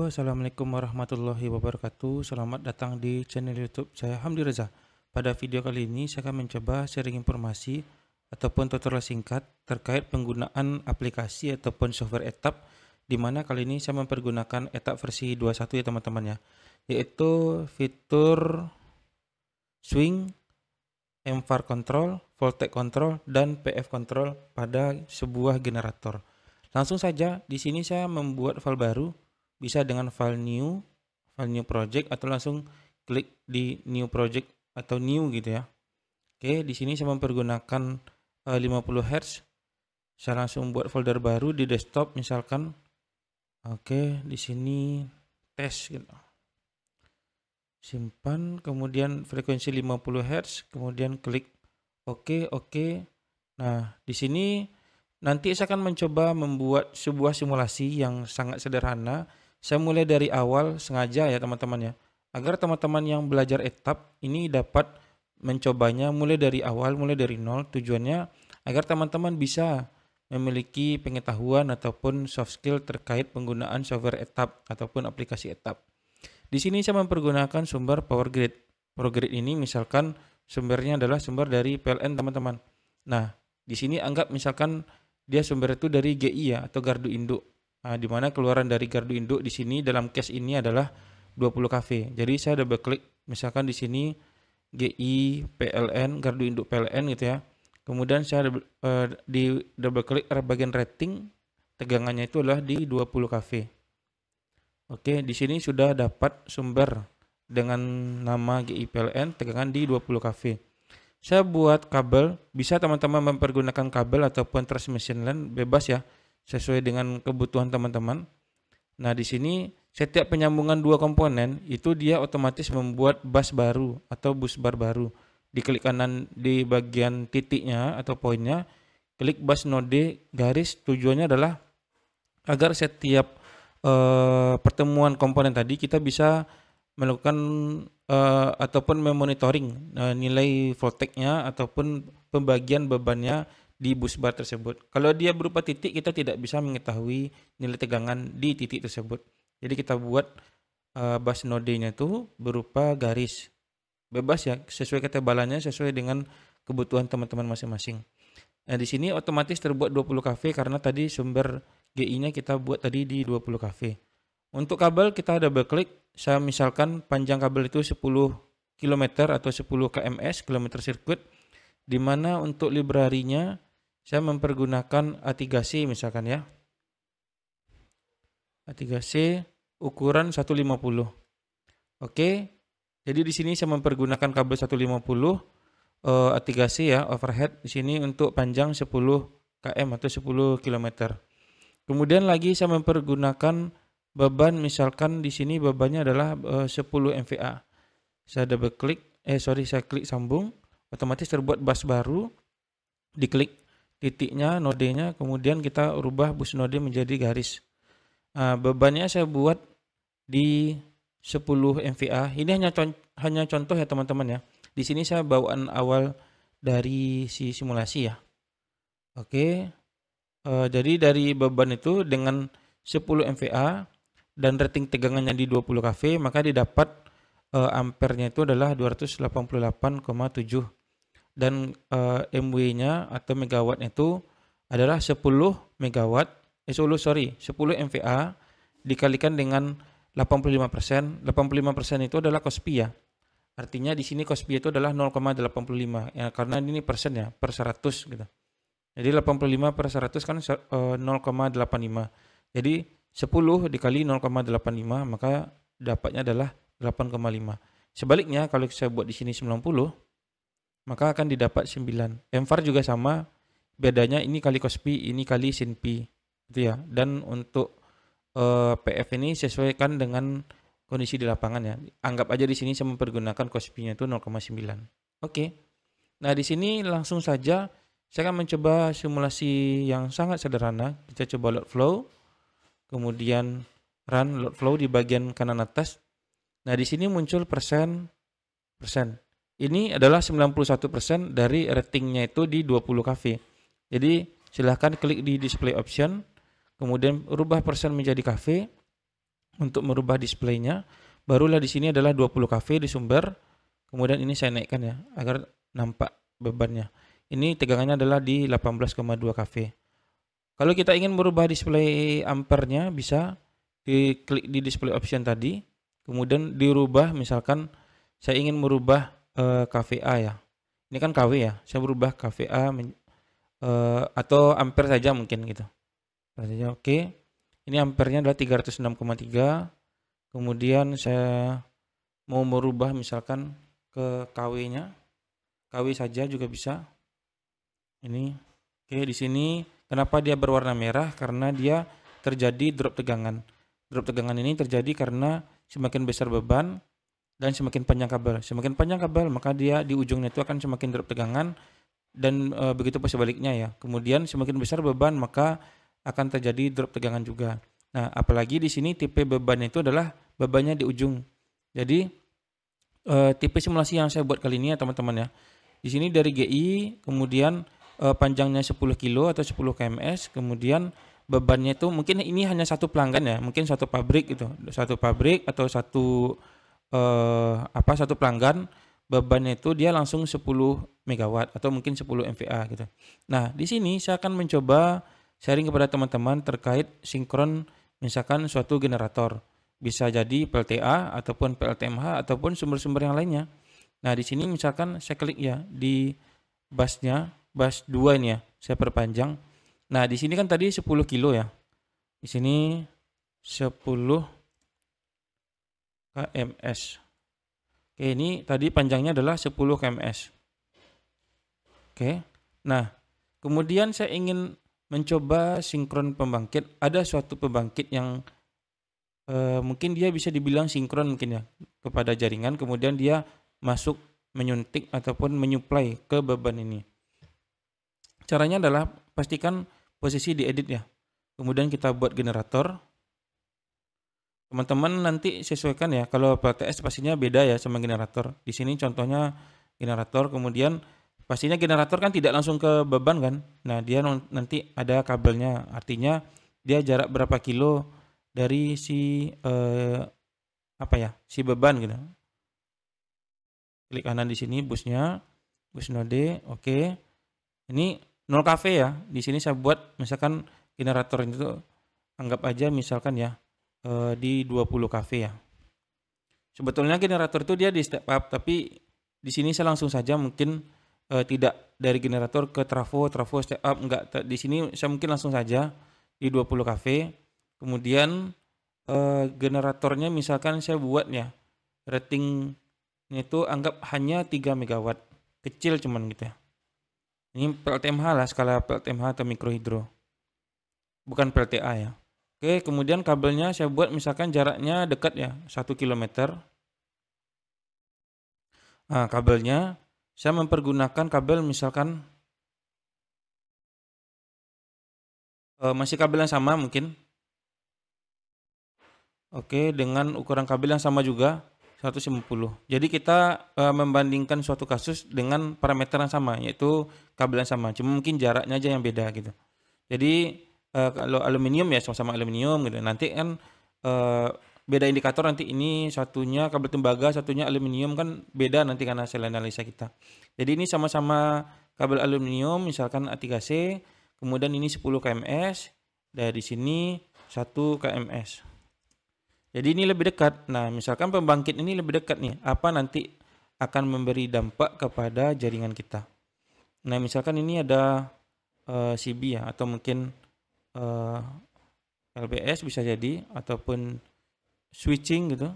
Halo, assalamualaikum warahmatullahi wabarakatuh. Selamat datang di channel YouTube saya Hamdi Reza. Pada video kali ini saya akan mencoba sharing informasi ataupun tutorial singkat terkait penggunaan aplikasi ataupun software ETAP, di mana kali ini saya mempergunakan ETAP versi 21 ya teman-teman ya, yaitu fitur swing, mVar control, voltage control, dan PF control pada sebuah generator. Langsung saja di sini saya membuat file baru. Bisa dengan file new project, atau langsung klik di new project atau new gitu ya. Oke, di sini saya mempergunakan 50 Hz. Saya langsung buat folder baru di desktop misalkan. Oke, di sini tes gitu. Simpan, kemudian frekuensi 50 Hz, kemudian klik oke. Nah, di sini nanti saya akan mencoba membuat sebuah simulasi yang sangat sederhana. Saya mulai dari awal sengaja ya teman-teman ya, agar teman-teman yang belajar ETAP ini dapat mencobanya mulai dari awal, mulai dari nol. Tujuannya agar teman-teman bisa memiliki pengetahuan ataupun soft skill terkait penggunaan software ETAP ataupun aplikasi ETAP. Di sini saya mempergunakan sumber power grid. Power grid ini misalkan sumbernya adalah sumber dari PLN teman-teman. Nah, di sini anggap misalkan dia sumber itu dari GI ya, atau gardu induk. Nah, di mana keluaran dari gardu induk di sini dalam case ini adalah 20 kV. Jadi saya double klik misalkan di sini GI PLN, gardu induk PLN gitu ya. Kemudian saya di double klik bagian rating, tegangannya itu adalah di 20 kV. Oke, di sini sudah dapat sumber dengan nama GI PLN, tegangan di 20 kV. Saya buat kabel, bisa teman-teman mempergunakan kabel ataupun transmission line, bebas ya, sesuai dengan kebutuhan teman-teman. Nah, di sini setiap penyambungan dua komponen itu dia otomatis membuat bus baru atau bus bar baru. Diklik kanan di bagian titiknya atau poinnya, klik bus node garis. Tujuannya adalah agar setiap pertemuan komponen tadi kita bisa melakukan ataupun memonitoring nilai voltage-nya ataupun pembagian bebannya di bus bar tersebut. Kalau dia berupa titik, kita tidak bisa mengetahui nilai tegangan di titik tersebut. Jadi kita buat bus node-nya itu berupa garis. Bebas ya, sesuai ketebalannya, sesuai dengan kebutuhan teman-teman masing-masing. Nah, di sini otomatis terbuat 20 kV karena tadi sumber GI-nya kita buat tadi di 20 kV. Untuk kabel kita double klik, saya misalkan panjang kabel itu 10 km atau 10 kms, kilometer sirkuit, di mana untuk library-nya saya mempergunakan A3C misalkan ya. A3C ukuran 150. Oke. Jadi di sini saya mempergunakan kabel 150 A3C ya, overhead di sini untuk panjang 10 km atau 10 km. Kemudian lagi saya mempergunakan beban, misalkan di sini bebannya adalah 10 MVA. Saya double klik, saya klik sambung, otomatis terbuat bus baru. Diklik titiknya, nodenya, kemudian kita ubah bus node menjadi garis. Bebannya saya buat di 10 MVA. Ini hanya contoh ya teman-teman ya. Di sini saya bawaan awal dari si simulasi ya. Oke. Jadi dari beban itu dengan 10 MVA dan rating tegangannya di 20 kV, maka didapat ampernya itu adalah 288,7. Dan MW-nya atau megawattnya itu adalah 10 megawatt, 10 MVA dikalikan dengan 85%. 85% itu adalah Kospi ya. Artinya di sini Kospi itu adalah 0,85 ya, karena ini persen ya, per 100 gitu. Jadi 85 per 100 kan 0,85. Jadi 10 dikali 0,85 maka dapatnya adalah 8,5. Sebaliknya kalau saya buat di sini 90, maka akan didapat 9. mVar juga sama, bedanya ini kali Kospi, ini kali sin pi gitu ya. Dan untuk PF ini sesuaikan dengan kondisi di lapangan ya. Anggap aja di sini saya mempergunakan Kospi-nya itu 0,9. Oke. Nah, di sini langsung saja saya akan mencoba simulasi yang sangat sederhana. Kita coba load flow, kemudian run load flow di bagian kanan atas. Nah, di sini muncul persen. Ini adalah 91% dari ratingnya itu di 20 kV. Jadi silahkan klik di display option, kemudian rubah persen menjadi kV. untuk merubah displaynya. Barulah di sini adalah 20 kV di sumber. Kemudian ini saya naikkan ya agar nampak bebannya. Ini tegangannya adalah di 18,2 kV. Kalau kita ingin merubah display ampernya bisa diklik di display option tadi. Kemudian dirubah, misalkan saya ingin merubah kVA ya. Ini kan kW ya. Saya berubah kVA atau ampere saja mungkin gitu. Saja oke. Ini ampernya adalah 306,3. Kemudian saya mau merubah misalkan ke KW-nya. KW saja juga bisa. Ini. Oke, di sini kenapa dia berwarna merah? Karena dia terjadi drop tegangan. Drop tegangan ini terjadi karena semakin besar beban dan semakin panjang kabel. Semakin panjang kabel, maka dia di ujungnya itu akan semakin drop tegangan, dan begitu pun sebaliknya ya. Kemudian semakin besar beban, maka akan terjadi drop tegangan juga. Nah, apalagi di sini tipe beban itu adalah bebannya di ujung. Jadi tipe simulasi yang saya buat kali ini ya teman-teman ya. Di sini dari GI, kemudian panjangnya 10 kilo atau 10 kms, kemudian bebannya itu mungkin ini hanya satu pelanggan ya, mungkin satu pabrik gitu, satu pabrik atau satu pelanggan, bebannya itu dia langsung 10 megawatt atau mungkin 10 MVA gitu. Nah, di sini saya akan mencoba sharing kepada teman-teman terkait sinkron misalkan suatu generator. Bisa jadi PLTA ataupun PLTMH ataupun sumber-sumber yang lainnya. Nah, di sini misalkan saya klik ya di busnya, bus 2 ini ya, saya perpanjang. Nah, di sini kan tadi 10 kilo ya. Di sini 10 kms. Oke, ini tadi panjangnya adalah 10 kms. Oke. Nah, kemudian saya ingin mencoba sinkron pembangkit. Ada suatu pembangkit yang mungkin dia bisa dibilang sinkron mungkin ya kepada jaringan, kemudian dia masuk menyuntik ataupun menyuplai ke beban ini. Caranya adalah pastikan posisi diedit ya. Kemudian kita buat generator. Teman-teman nanti sesuaikan ya. Kalau PLTS pastinya beda ya sama generator. Di sini contohnya generator, kemudian pastinya generator kan tidak langsung ke beban kan. Nah, dia nanti ada kabelnya. Artinya dia jarak berapa kilo dari si si beban gitu. Klik kanan di sini busnya, bus node, oke. Ini 0 kV ya. Di sini saya buat misalkan generator itu anggap aja misalkan ya di 20 kV ya. Sebetulnya generator itu dia di step up, tapi di sini saya langsung saja mungkin tidak dari generator ke trafo step up, enggak. Di sini saya mungkin langsung saja di 20 kV. Kemudian generatornya misalkan saya buat ya ratingnya itu anggap hanya 3 megawatt, kecil cuman gitu ya. Ini PLTMH lah, skala PLTMH atau mikrohidro, bukan PLTA ya. Oke, kemudian kabelnya saya buat misalkan jaraknya dekat ya, 1 km. Nah, kabelnya saya mempergunakan kabel misalkan masih kabel yang sama mungkin. Oke, dengan ukuran kabel yang sama juga 150. Jadi kita membandingkan suatu kasus dengan parameter yang sama, yaitu kabel yang sama, cuma mungkin jaraknya aja yang beda gitu. Jadi kalau aluminium ya sama-sama aluminium gitu. Nanti kan beda indikator, nanti ini satunya kabel tembaga, satunya aluminium, kan beda nanti karena hasil analisa kita. Jadi ini sama-sama kabel aluminium misalkan A3C, kemudian ini 10 kms, dari sini 1 kms. Jadi ini lebih dekat. Nah, misalkan pembangkit ini lebih dekat nih, apa nanti akan memberi dampak kepada jaringan kita. Nah, misalkan ini ada CB ya, atau mungkin LBS bisa jadi, ataupun switching gitu.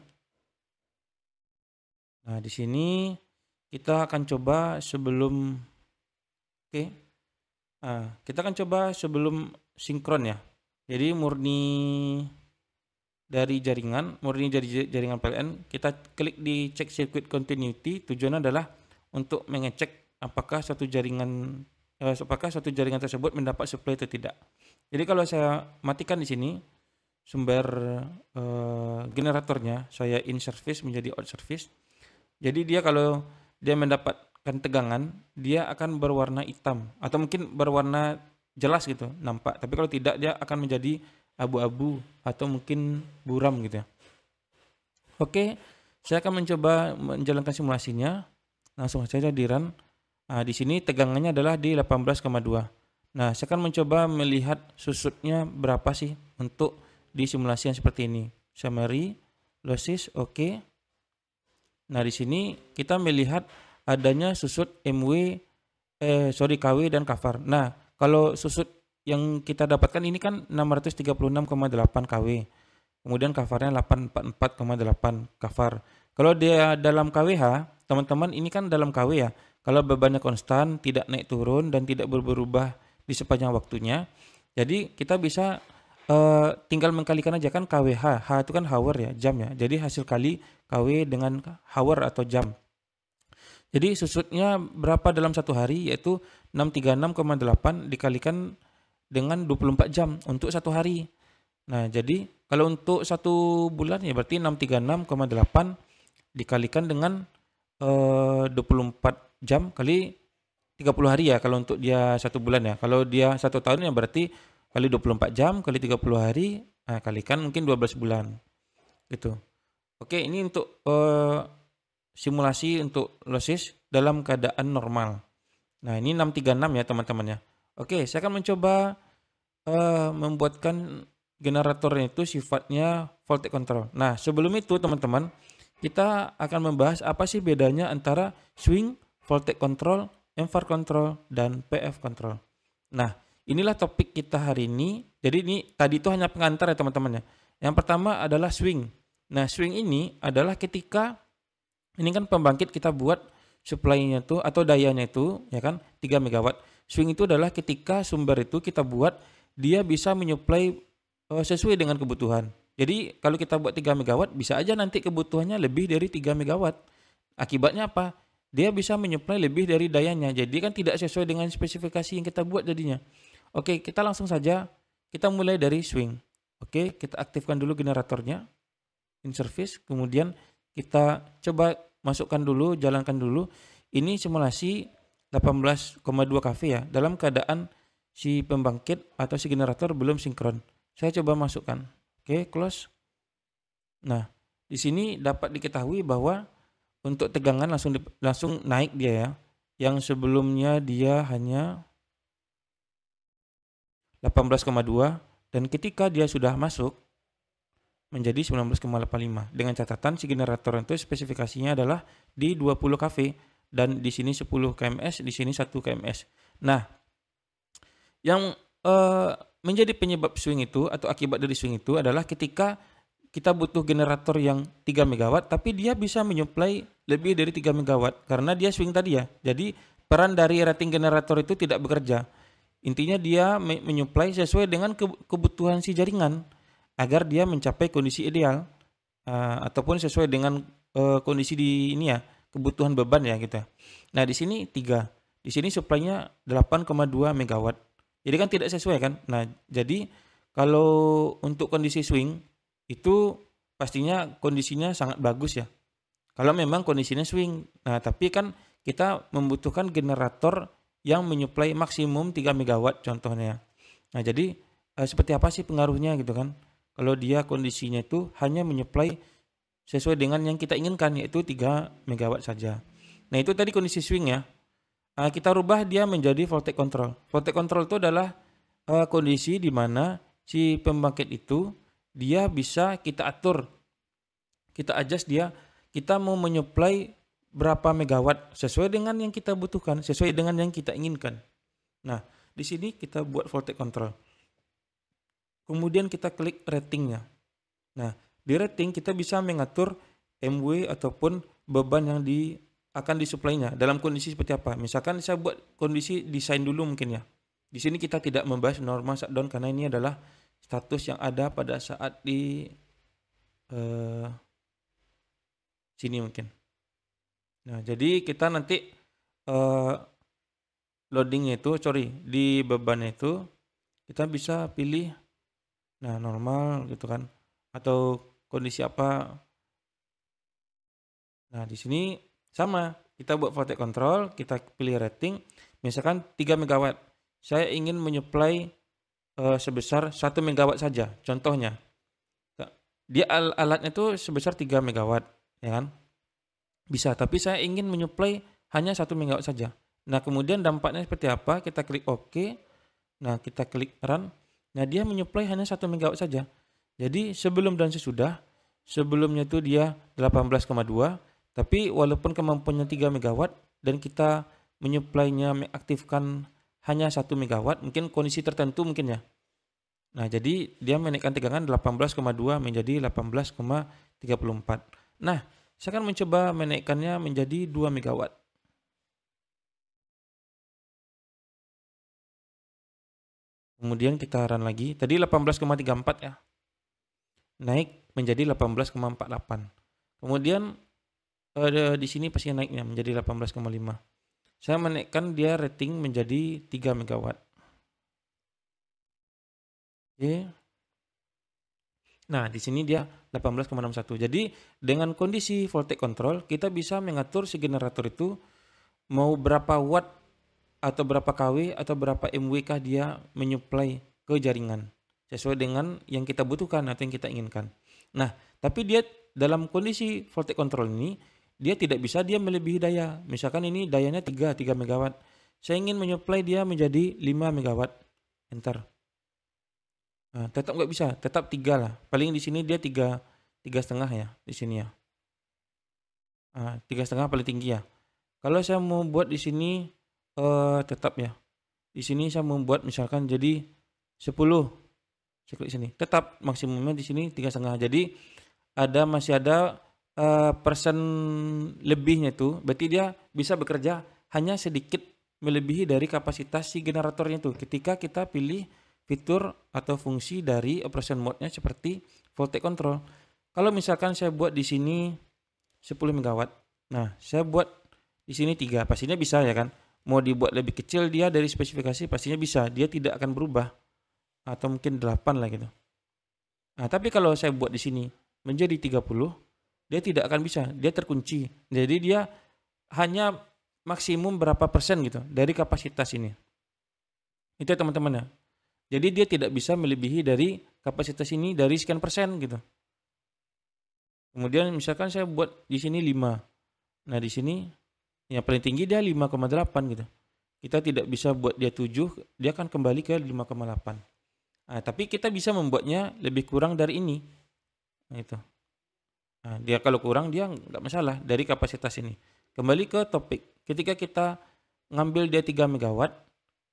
Nah, di sini kita akan coba sebelum kita akan coba sebelum sinkron ya. Jadi murni dari jaringan PLN, kita klik di check circuit continuity. Tujuannya adalah untuk mengecek apakah suatu jaringan tersebut mendapat supply atau tidak. Jadi kalau saya matikan di sini sumber generatornya, saya in service menjadi out service. Jadi dia kalau dia mendapatkan tegangan, dia akan berwarna hitam atau mungkin berwarna jelas gitu nampak. Tapi kalau tidak, dia akan menjadi abu-abu atau mungkin buram gitu ya. Oke, saya akan mencoba menjalankan simulasinya. Langsung saja di run. Nah, di sini tegangannya adalah di 18,2. Nah, saya akan mencoba melihat susutnya berapa sih untuk di simulasi yang seperti ini. Summary, losses, oke. Nah, di sini kita melihat adanya susut KW dan kafar. Nah, kalau susut yang kita dapatkan ini kan 636,8 kW. Kemudian kafarnya 844,8 kafar. Kalau dia dalam KWH, teman-teman ini kan dalam KW ya. Kalau bebannya konstan, tidak naik turun dan tidak berubah di sepanjang waktunya. Jadi kita bisa tinggal mengkalikan aja kan KWH. H itu kan hour ya, jam ya. Jadi hasil kali KW dengan hour atau jam. Jadi susutnya berapa dalam satu hari, yaitu 636,8 dikalikan dengan 24 jam untuk satu hari. Nah, jadi kalau untuk satu bulan ya berarti 636,8 dikalikan dengan 24 jam kali 30 hari ya kalau untuk dia satu bulan ya. Kalau dia satu tahun ya berarti kali 24 jam kali 30 hari, nah, kalikan mungkin 12 bulan gitu. Oke, ini untuk simulasi untuk losses dalam keadaan normal. Nah, ini 636 ya teman-teman ya. Oke, saya akan mencoba membuatkan generatornya itu sifatnya voltage control. Nah, sebelum itu teman-teman, kita akan membahas apa sih bedanya antara swing, voltage control, MVAR control, dan PF control. Nah, inilah topik kita hari ini. Jadi ini tadi itu hanya pengantar ya teman-teman ya. Yang pertama adalah swing. Nah, swing ini adalah ketika ini kan pembangkit kita buat supply-nya itu atau dayanya itu ya kan 3 megawatt. Swing itu adalah ketika sumber itu kita buat dia bisa menyuplai sesuai dengan kebutuhan. Jadi kalau kita buat 3 megawatt bisa aja nanti kebutuhannya lebih dari 3 megawatt. Akibatnya apa? Dia bisa menyuplai lebih dari dayanya. Jadi kan tidak sesuai dengan spesifikasi yang kita buat jadinya. Oke, kita langsung saja. Kita mulai dari swing. Oke, kita aktifkan dulu generatornya. In service. Kemudian kita coba masukkan dulu, jalankan dulu. Ini simulasi 18,2 kV ya. Dalam keadaan si pembangkit atau si generator belum sinkron. Saya coba masukkan. Oke, close. Nah, di sini dapat diketahui bahwa untuk tegangan langsung naik dia ya. Yang sebelumnya dia hanya 18,2 dan ketika dia sudah masuk menjadi 19,85. Dengan catatan si generator itu spesifikasinya adalah di 20 kV dan di sini 10 kms, di sini 1 kms. Nah, yang menjadi penyebab swing itu atau akibat dari swing itu adalah ketika kita butuh generator yang 3 megawatt tapi dia bisa menyuplai lebih dari 3 megawatt karena dia swing tadi ya. Jadi peran dari rating generator itu tidak bekerja. Intinya dia menyuplai sesuai dengan kebutuhan si jaringan agar dia mencapai kondisi ideal ataupun sesuai dengan kondisi di ini ya, kebutuhan beban ya gitu. Nah, di sini 3. Di sini supply-nya 8,2 megawatt. Jadi kan tidak sesuai kan? Nah, jadi kalau untuk kondisi swing itu pastinya kondisinya sangat bagus ya. Kalau memang kondisinya swing. Nah, tapi kan kita membutuhkan generator yang menyuplai maksimum 3 megawatt contohnya. Nah, jadi seperti apa sih pengaruhnya gitu kan? Kalau dia kondisinya itu hanya menyuplai sesuai dengan yang kita inginkan yaitu 3 megawatt saja. Nah, itu tadi kondisi swing ya. Kita rubah dia menjadi voltage control. Voltage control itu adalah kondisi di mana si pembangkit itu dia bisa kita atur, kita adjust dia, kita mau menyuplai berapa megawatt sesuai dengan yang kita butuhkan, sesuai dengan yang kita inginkan. Nah, di sini kita buat voltage control. Kemudian kita klik ratingnya. Nah, di rating kita bisa mengatur MW ataupun beban yang akan disuplainya dalam kondisi seperti apa. Misalkan saya buat kondisi desain dulu mungkin ya. Di sini kita tidak membahas normal shutdown karena ini adalah status yang ada pada saat di sini mungkin. Nah, jadi kita nanti loadingnya itu, di bebannya itu kita bisa pilih nah normal gitu kan atau kondisi apa. Nah, di sini sama, kita buat voltage control, kita pilih rating, misalkan 3 megawatt. Saya ingin menyuplai sebesar 1 megawatt saja, contohnya. Dia alatnya tuh sebesar 3 megawatt, ya kan? Bisa, tapi saya ingin menyuplai hanya 1 megawatt saja. Nah, kemudian dampaknya seperti apa? Kita klik OK. Nah, kita klik run. Nah, dia menyuplai hanya 1 megawatt saja. Jadi sebelum dan sesudah, sebelumnya itu dia 18,2, tapi walaupun kemampuannya 3 megawatt dan kita menyuplainya mengaktifkan hanya 1 megawatt, mungkin kondisi tertentu mungkin ya. Nah, jadi dia menaikkan tegangan 18,2 menjadi 18,34. Nah, saya akan mencoba menaikkannya menjadi 2 megawatt. Kemudian kita run lagi. Tadi 18,34 ya. Naik menjadi 18,48. Kemudian di sini pasti naiknya menjadi 18,5. Saya menaikkan dia rating menjadi 3 megawatt. Oke. Nah, di sini dia 18,61. Jadi dengan kondisi voltage control kita bisa mengatur si generator itu mau berapa watt atau berapa kW atau berapa MW kah dia menyuplai ke jaringan sesuai dengan yang kita butuhkan atau yang kita inginkan. Nah, tapi dia dalam kondisi voltage control ini dia tidak bisa dia melebihi daya. Misalkan ini dayanya 3 megawatt. Saya ingin menyuplai dia menjadi 5 megawatt. Enter. Nah, tetap nggak bisa, tetap 3 lah. Paling di sini dia 3,5 ya di sini ya. 3,5 paling tinggi ya. Kalau saya mau buat di sini tetap ya. Di sini saya membuat misalkan jadi 10. Saya klik sini. Tetap maksimumnya di sini 3,5. Jadi masih ada persen lebihnya itu. Berarti dia bisa bekerja hanya sedikit melebihi dari kapasitas si generatornya itu. Ketika kita pilih fitur atau fungsi dari operation mode-nya seperti voltage control. Kalau misalkan saya buat di sini 10 megawatt. Nah, saya buat di sini 3, pastinya bisa ya kan? Mau dibuat lebih kecil dia dari spesifikasi pastinya bisa. Dia tidak akan berubah. Atau mungkin 8 lah gitu. Nah, tapi kalau saya buat di sini menjadi 30, dia tidak akan bisa. Dia terkunci. Jadi dia hanya maksimum berapa persen gitu dari kapasitas ini. Itu ya teman-teman ya. Jadi dia tidak bisa melebihi dari kapasitas ini dari sekian persen gitu. Kemudian misalkan saya buat di sini 5. Nah, di sini yang paling tinggi dia 5,8 gitu. Kita tidak bisa buat dia 7, dia akan kembali ke 5,8. Nah, tapi kita bisa membuatnya lebih kurang dari ini. Nah, itu. Nah, dia kalau kurang dia nggak masalah dari kapasitas ini. Kembali ke topik. Ketika kita ngambil dia 3 megawatt,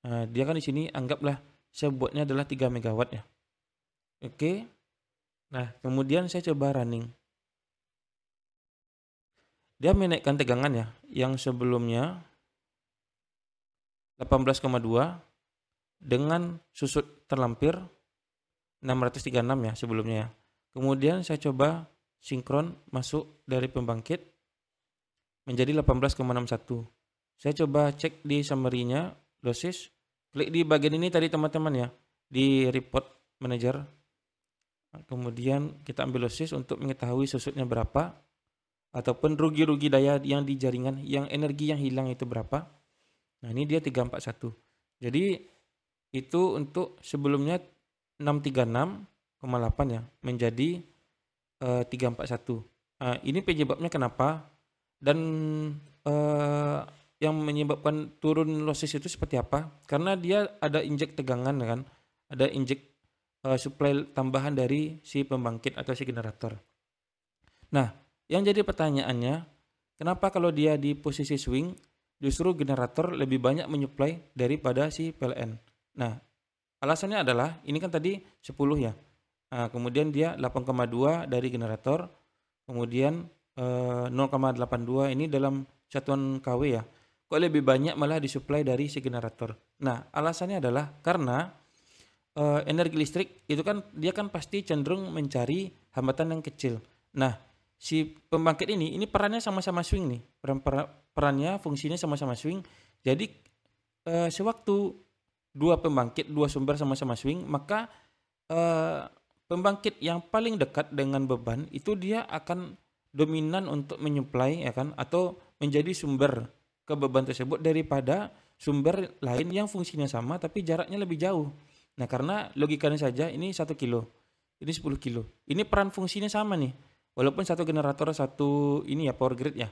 nah, dia kan di sini anggaplah saya buatnya adalah 3 megawatt ya. Oke. Nah, kemudian saya coba running. Dia menaikkan tegangan ya, yang sebelumnya 18,2 dengan susut terlampir 636 ya sebelumnya ya. Kemudian saya coba sinkron masuk dari pembangkit menjadi 18,61. Saya coba cek di summary-nya, dosis. Klik di bagian ini tadi teman-teman ya, di report manager. Kemudian kita ambil dosis untuk mengetahui susutnya berapa, ataupun rugi-rugi daya yang di jaringan, yang energi yang hilang itu berapa. Nah, ini dia 341. Jadi itu untuk sebelumnya 636,8 ya, menjadi 341. Nah, ini penyebabnya kenapa dan yang menyebabkan turun losses itu seperti apa? Karena dia ada injek tegangan kan, ada injek supply tambahan dari si pembangkit atau si generator. Nah, yang jadi pertanyaannya, kenapa kalau dia di posisi swing justru generator lebih banyak menyuplai daripada si PLN? Nah, alasannya adalah ini kan tadi 10 ya. Nah, kemudian dia 8,2 dari generator, kemudian 0,82 ini dalam satuan kW ya. Kok lebih banyak malah disuplai dari si generator. Nah, alasannya adalah karena energi listrik itu kan dia kan pasti cenderung mencari hambatan yang kecil. Nah, si pembangkit ini perannya sama-sama swing nih. Perannya fungsinya sama-sama swing. Jadi sewaktu dua sumber sama-sama swing, maka pembangkit yang paling dekat dengan beban itu dia akan dominan untuk menyuplai ya kan, atau menjadi sumber ke beban tersebut daripada sumber lain yang fungsinya sama tapi jaraknya lebih jauh. Nah, karena logikanya saja ini 1 kilo. ini 10 kilo. Ini peran fungsinya sama nih. Walaupun satu generator satu ini ya power grid ya.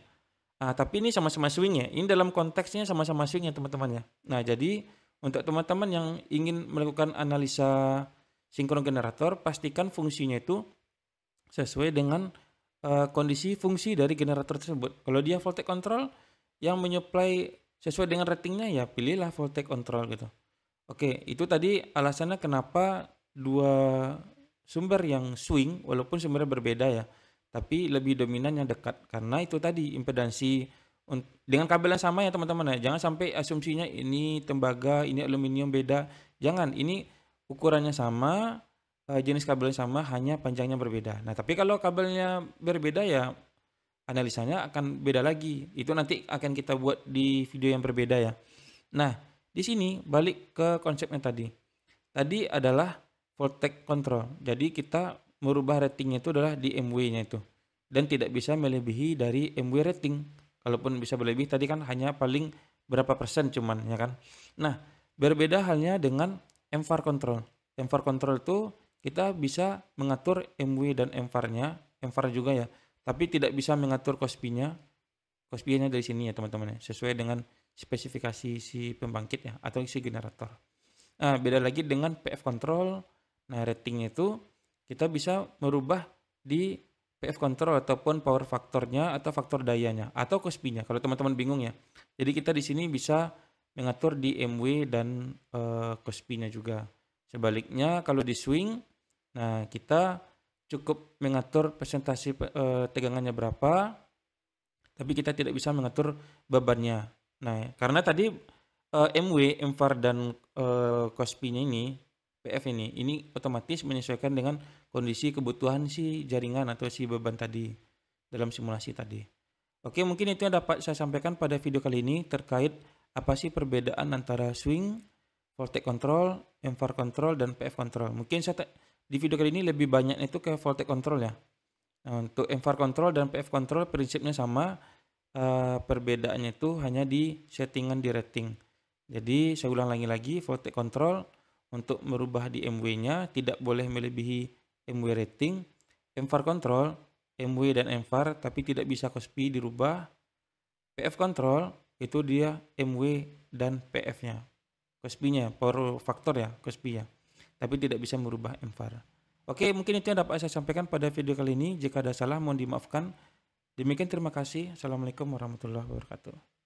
Tapi ini sama-sama swing ya. Ini dalam konteksnya sama-sama swing ya teman-teman ya. Nah, jadi untuk teman-teman yang ingin melakukan analisa sinkron generator, pastikan fungsinya itu sesuai dengan kondisi fungsi dari generator tersebut. Kalau dia voltage control yang menyuplai sesuai dengan ratingnya, ya pilihlah voltage control gitu. Oke, itu tadi alasannya kenapa dua sumber yang swing walaupun sumbernya berbeda ya, tapi lebih dominan yang dekat karena itu tadi impedansi dengan kabel yang sama ya teman-teman ya. Jangan sampai asumsinya ini tembaga, ini aluminium beda. Jangan, ini ukurannya sama, jenis kabelnya sama, hanya panjangnya berbeda. Nah, tapi kalau kabelnya berbeda ya analisanya akan beda lagi. Itu nanti akan kita buat di video yang berbeda ya. Nah, di sini balik ke konsepnya tadi. Tadi adalah voltage control. Jadi kita merubah ratingnya itu adalah di MW-nya itu. Dan tidak bisa melebihi dari MW rating. Kalaupun bisa berlebih tadi kan hanya paling berapa persen cuman ya kan. Nah, berbeda halnya dengan MVAR control. MVAR control itu kita bisa mengatur MW dan MVAR-nya, MVAR juga ya, tapi tidak bisa mengatur COSPI-nya. COSPI-nya dari sini ya teman-teman ya, sesuai dengan spesifikasi si pembangkit ya atau si generator. Nah, beda lagi dengan PF control. Nah, ratingnya itu kita bisa merubah di PF control ataupun power faktornya atau faktor dayanya atau COSPI-nya kalau teman-teman bingung ya. Jadi kita di sini bisa mengatur di MW dan COSPI-nya juga. Sebaliknya kalau di swing, nah kita cukup mengatur presentasi tegangannya berapa, tapi kita tidak bisa mengatur bebannya. Nah, karena tadi MW, MVAR dan COSPI-nya ini, PF ini otomatis menyesuaikan dengan kondisi kebutuhan si jaringan atau si beban tadi dalam simulasi tadi. Oke, mungkin itu yang dapat saya sampaikan pada video kali ini terkait apa sih perbedaan antara swing, voltage control, MVAR control, dan PF control. Mungkin saya di video kali ini lebih banyak itu ke voltage control ya. Nah, untuk MVAR control dan PF control prinsipnya sama, perbedaannya itu hanya di settingan di rating. Jadi saya ulang lagi, voltage control untuk merubah di MW-nya tidak boleh melebihi MW rating. MVAR control, MW dan MVAR tapi tidak bisa COSPI dirubah. PF control itu dia MW dan PF-nya. COSPI-nya, power factor ya, COSPI ya. Tapi tidak bisa merubah MVAR. Oke, mungkin itu yang dapat saya sampaikan pada video kali ini. Jika ada salah mohon dimaafkan. Demikian terima kasih. Assalamualaikum warahmatullahi wabarakatuh.